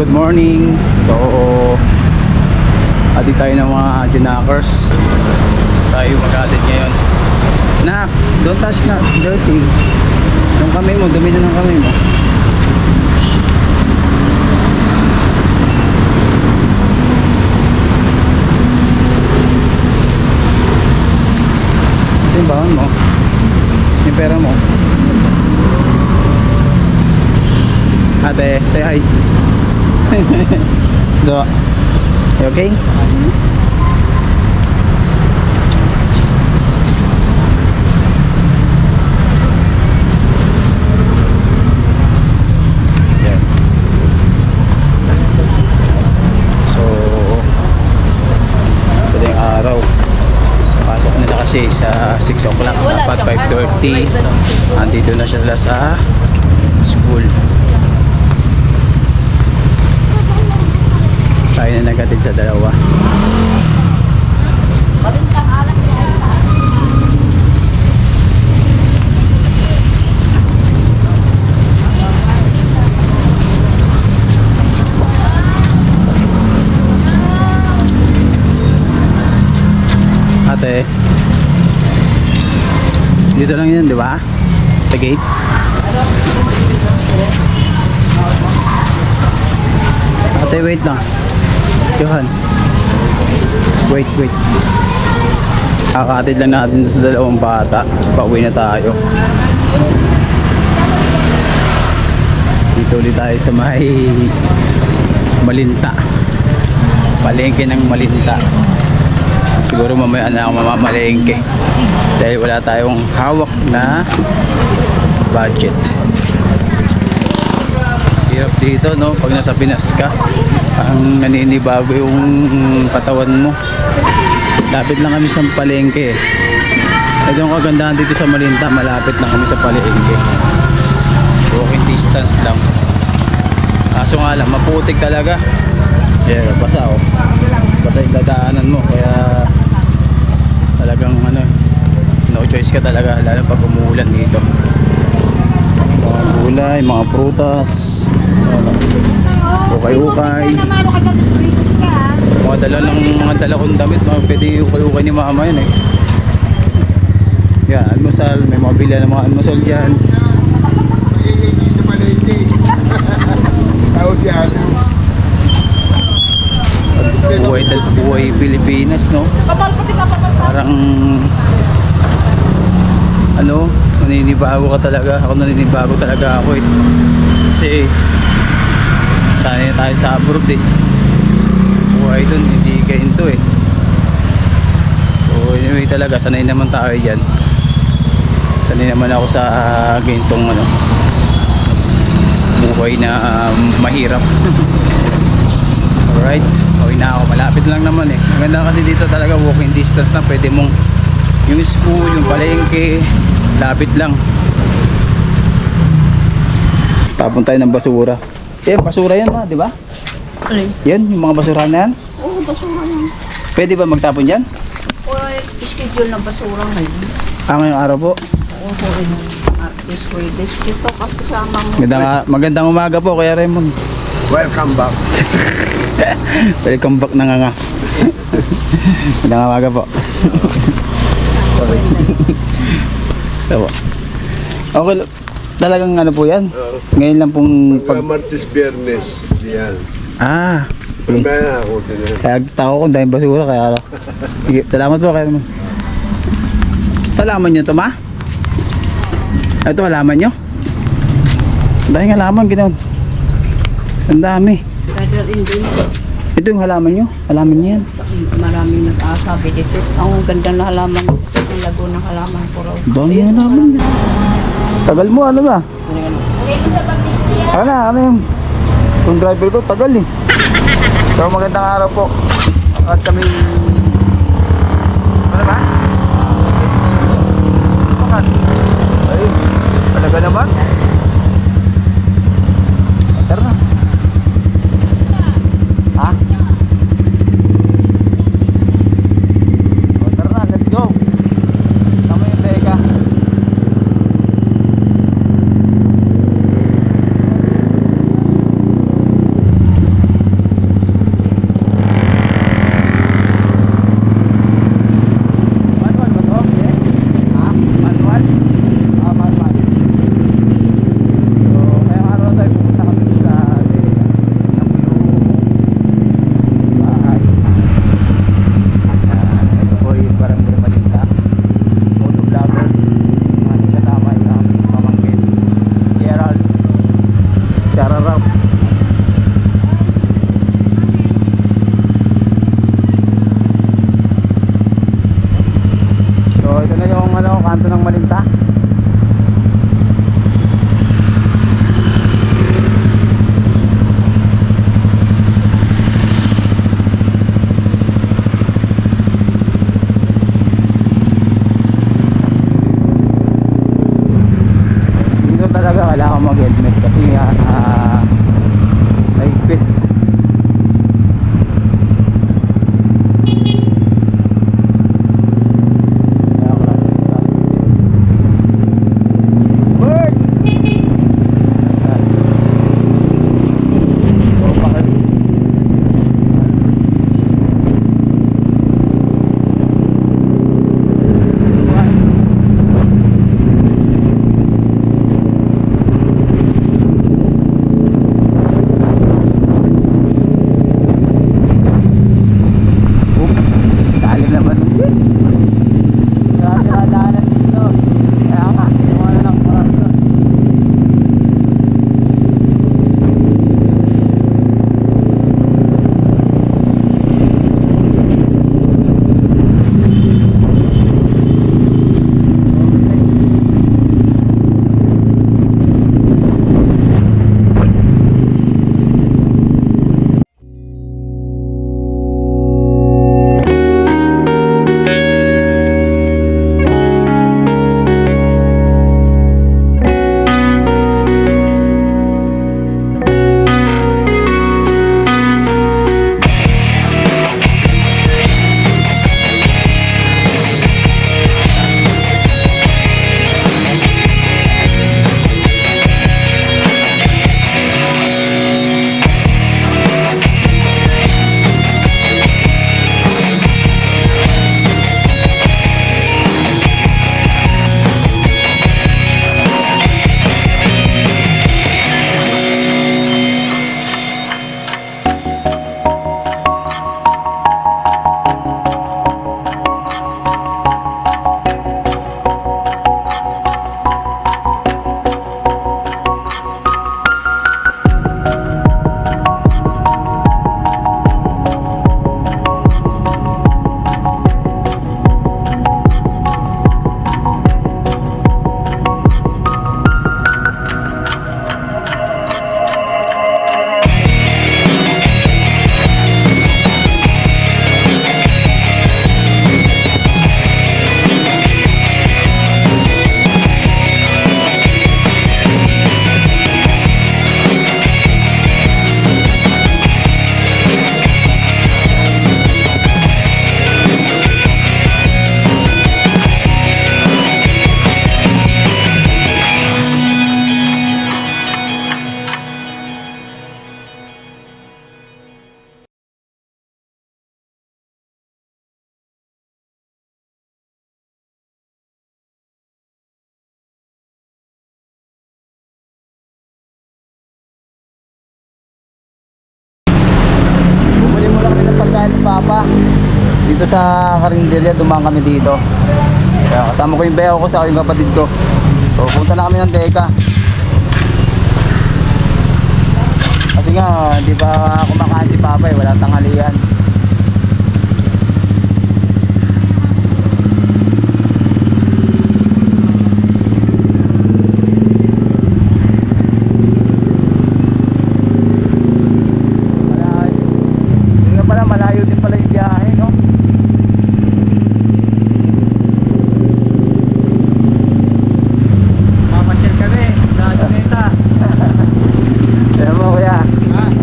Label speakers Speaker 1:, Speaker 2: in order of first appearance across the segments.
Speaker 1: Good morning. So, adi tayo ng mga Junakers. Tayo mag-added ngayon. Nak, don't touch na. Dirty. Yung kamay mo, dumi na ng kamay mo. Kasi yung baon mo. Yung pera mo. Ate, say hi. So, you okay? Yeah. So, madaling araw. Pasok nila kasi sa 6 o'clock, dapat 5:30. Andito na sila sa school. Tayo na nagatid sa dalawa. Ate, dito lang yun, di ba? Sa gate. Ate, wait lang. Johan, wait. Kakatid lang natin sa dalawang bata. Pauwi na tayo. Dito ulit tayo sa may Malinta. Palengke ng Malinta. Siguro mamaya na ako mamamalengke dahil wala tayong hawak na budget. Hirap dito, no? Pag nasa Pinas ka, ang naninibago yung katawan mo. Lapit lang kami sa palengke. Ito yung kagandahan dito sa Malinta, malapit lang kami sa palengke. Walking distance lang. Kaso nga lang, maputik talaga. Yeah, basa oh. Basa yung dadaanan mo, kaya talagang ano, no choice ka talaga, lalo pag umuulan dito. Mga gulay, mga prutas, ukay-ukay, mga dala kong damit, mga pwede ukay-ukay ni mama yun eh. Yan, almusal, may mga bila ng mga almusal dyan. Buhay Pilipinas, no? Parang ano, naninibago ka talaga. Naninibago talaga ako eh. Kasi sanay tayo sa abroad eh. Buhay dun, hindi ganito eh. So anyway talaga, sanay naman tayo dyan. Sanay naman ako sa ganitong ano, buhay na mahirap. Alright, okay na ako. Malapit lang naman eh. Maganda kasi dito talaga walking distance na. Pwede mong yung school, yung palengke, lapit lang. Tapon tayo ng basura. Eh, basura yan ma, di ba?
Speaker 2: Alin?
Speaker 1: Yan, yung mga basura na yan.
Speaker 2: Oo, basura yan.
Speaker 1: Pwede ba magtapon dyan?
Speaker 2: O, schedule ng basura ngayon.
Speaker 1: Ngayong araw po.
Speaker 2: Oo, artist Swedish. Ito kasama mo.
Speaker 1: Magandang umaga po, Kuya Raymond.
Speaker 3: Welcome back.
Speaker 1: Welcome back na nga. Magandang umaga po. Sorry. So, okay, talagang ano po yan? Ngayon lang pong
Speaker 3: Martes, Biyernes. Yan.
Speaker 1: Ah,
Speaker 3: Primera ako din.
Speaker 1: kaya tao ko dahil basura kaya. Sige, salamat po kayo naman. Halaman nyo to ma? Ito halaman nyo? Dahil nga halaman ganoon. Ang dami.
Speaker 2: Brother Indin.
Speaker 1: Ito yung halaman nyo? Halaman nyo yan?
Speaker 2: Maraming nag-aasabi dito. Ang ganda na halaman. Ang lago ng halaman ko raw.
Speaker 1: Dami halaman nyo. Tagal mo, ano ba? Ano yung yung driver ko, tagal eh. So magandang araw po. At kami ano ba? Bakit? Ay, talaga naman. Tara na. Ha? Tara na, let's go. Tama yung teka. Papa. Dito sa Carinderia, dumaan kami dito. Kaya kasama ko yung bayaw ko sa yung kapatid ko. So punta na kami ng Teka. Kasi nga, di ba kumakain si Papa eh, walang tanghalian. Malayo. Yun nga pala, malayo din pala yung biyahe, no? Mapashare kami, sa Juneta. Kaya mo kuya.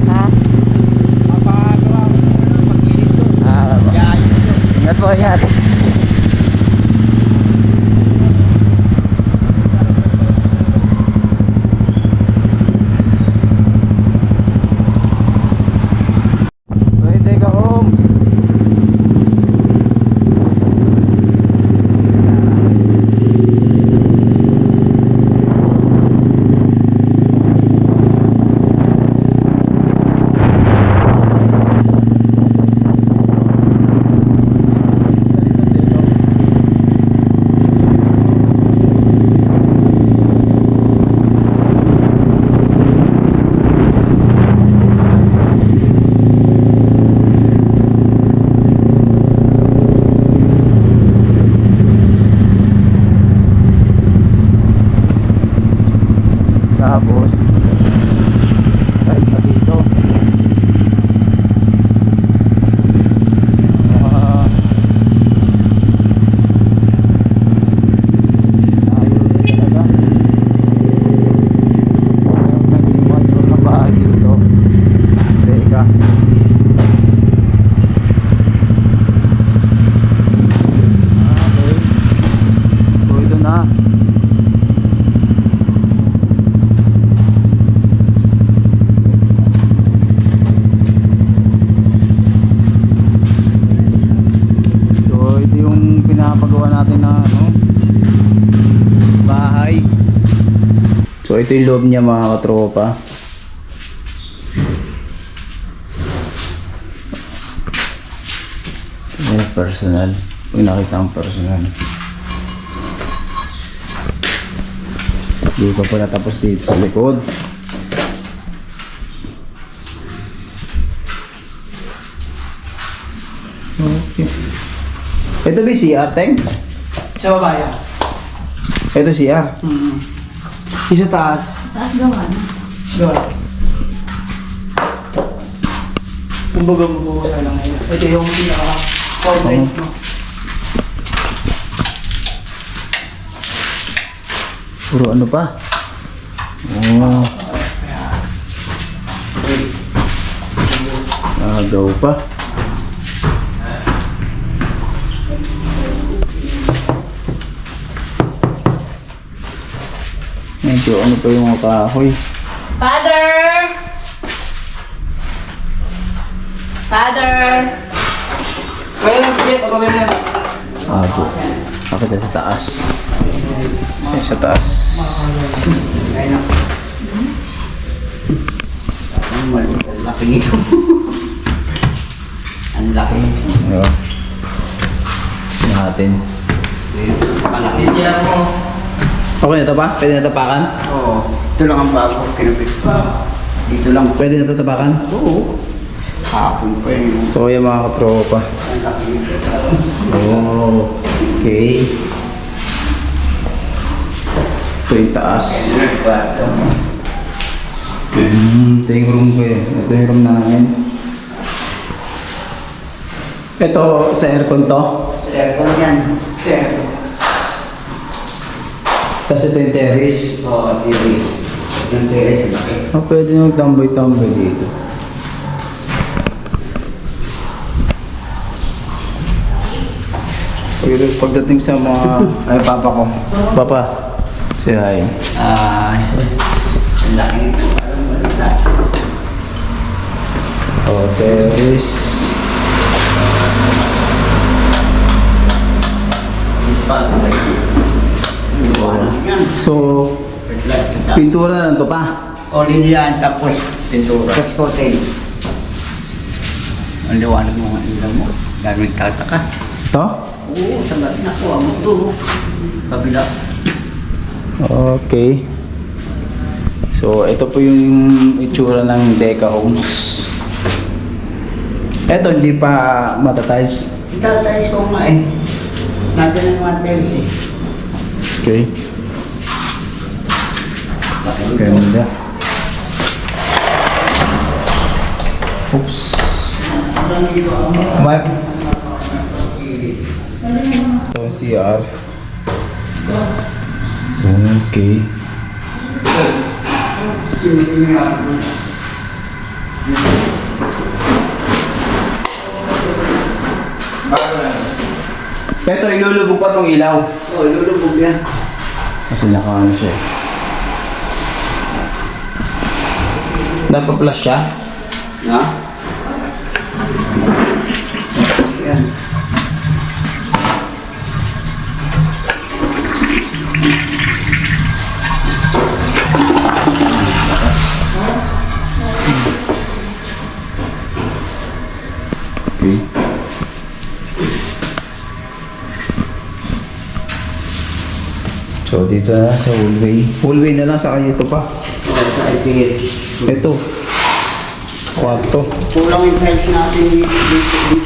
Speaker 1: Ha? Papagawa ko ng pag-ilig doon. Ingat po, ingat. Pwede ka home. Tapos kahit pa dito ayaw din talaga. Ayaw nag-control na bahay dito. Teka, okay. So ito na. Ito yung pinapagawa natin na ano, bahay. So ito yung loob niya mga katropa. Ayan, personal. Pag nakita ang personal. Dito pa pala tapos dito sa likod. Okay. Ito ba si Ateng?
Speaker 4: Sa baba yan.
Speaker 1: Ito siya.
Speaker 4: Isa taas.
Speaker 2: Taas gawa na.
Speaker 4: Doon. Kumbaga mabuhusan lang ngayon. Ito yung pinaka-corporate mo.
Speaker 1: Puro ano pa? Oh. Agaw pa. Medyo ano pa yung mga kahoy.
Speaker 2: Father! Father!
Speaker 4: Kaya lang sige, pagkabay mo na.
Speaker 1: Abo. Bakit sa taas? Ay, sa taas.
Speaker 2: Ang laki nito. Ang laki.
Speaker 1: Ayun. Natin.
Speaker 2: Malaki niya mo.
Speaker 1: Okay na ito ba? Pwede na tapakan?
Speaker 2: Oo. Ito lang ang bago. Kinupit pa. Dito lang.
Speaker 1: Pwede na ito tapakan?
Speaker 2: Oo. Hapon pa yun.
Speaker 1: So yung mga katropa.
Speaker 2: Ang laki nito.
Speaker 1: Oh, okay. Ito yung taas. Ito yung room ko eh. Ito yung room namin. Ito sa aircon to.
Speaker 2: Sa aircon yan.
Speaker 4: Sir.
Speaker 1: Tapos ito yung terrace.
Speaker 2: Oo, terrace. Yung terrace, laki.
Speaker 1: Oh, pwede nyo tambay-tambay dito. Pagdating sa mga... Ay, papa ko. Papa. Say hi.
Speaker 2: Ang laki nito. Parang malita.
Speaker 1: Oh, terrace.
Speaker 2: Spot.
Speaker 1: So, pintura na lang to pa.
Speaker 2: Olin yan, tapos pintura. Tapos hotel.
Speaker 5: Ang liwanag mo, ang ilaw mo. Lalo nagtataka.
Speaker 1: To?
Speaker 5: Oo, sa gabi na ko. Ang mundo. Kabila.
Speaker 1: Okay. So, ito po yung itsura ng Deca Homes. Ito, hindi pa matatiles.
Speaker 5: Itatayos ko nga eh. Natin ang mga tiles eh.
Speaker 1: Okay. Ganda. Oops. Mike. Ito yung CR. Okay. Ito, ilulubog pa tong ilaw.
Speaker 5: Oo, lulubog yan.
Speaker 1: Kasi nakaano siya eh. Napa-flash siya?
Speaker 5: Ha? Yan.
Speaker 1: Okay. So, dito na sa hallway. Hallway na lang sa kanya ito pa.
Speaker 5: Oo, sa IPL.
Speaker 1: Ito. Kwarto.
Speaker 5: Kulang yung tiles natin dito.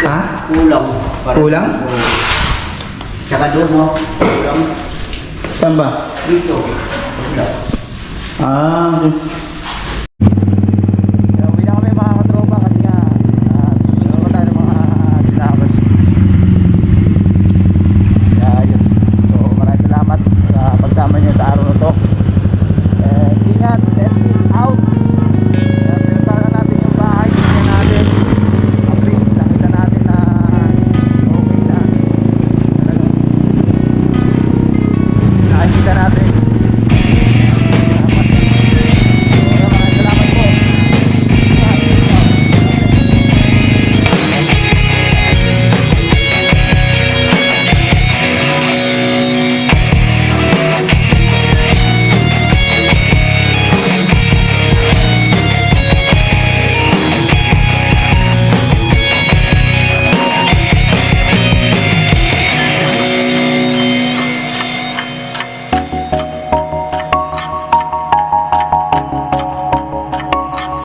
Speaker 1: Ha?
Speaker 5: Kulang.
Speaker 1: Kulang?
Speaker 5: Oo. Tsaka doon, no? Kulang.
Speaker 1: Saan ba?
Speaker 5: Dito. Kulang.
Speaker 1: Ah, okay.